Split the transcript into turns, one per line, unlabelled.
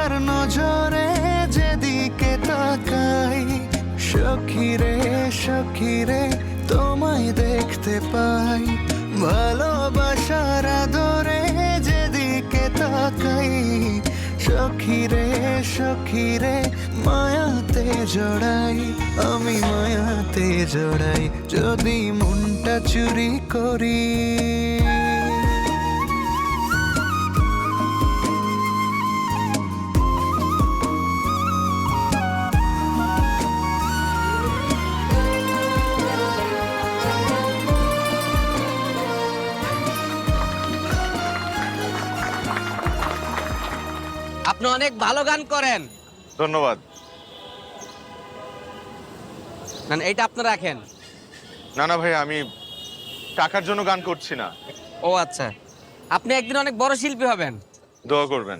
তার নজরে যেদিকে তাকাই, সখী রে তোমায় দেখতে পাই। ভালোবাসার আদরে যেদিকে তাকাই, সখী রে মায়াতে জড়াই, আমি মায়াতে জড়াই যদি মনটা চুরি করি।
আপনি অনেক ভালো গান করেন।
ধন্যবাদ।
মানে এইটা আপনি রাখেন।
না না ভাই, আমি টাকার জন্য গান করছি না।
ও আচ্ছা, আপনি একদিন অনেক বড় শিল্পী হবেন।
দোয়া করবেন।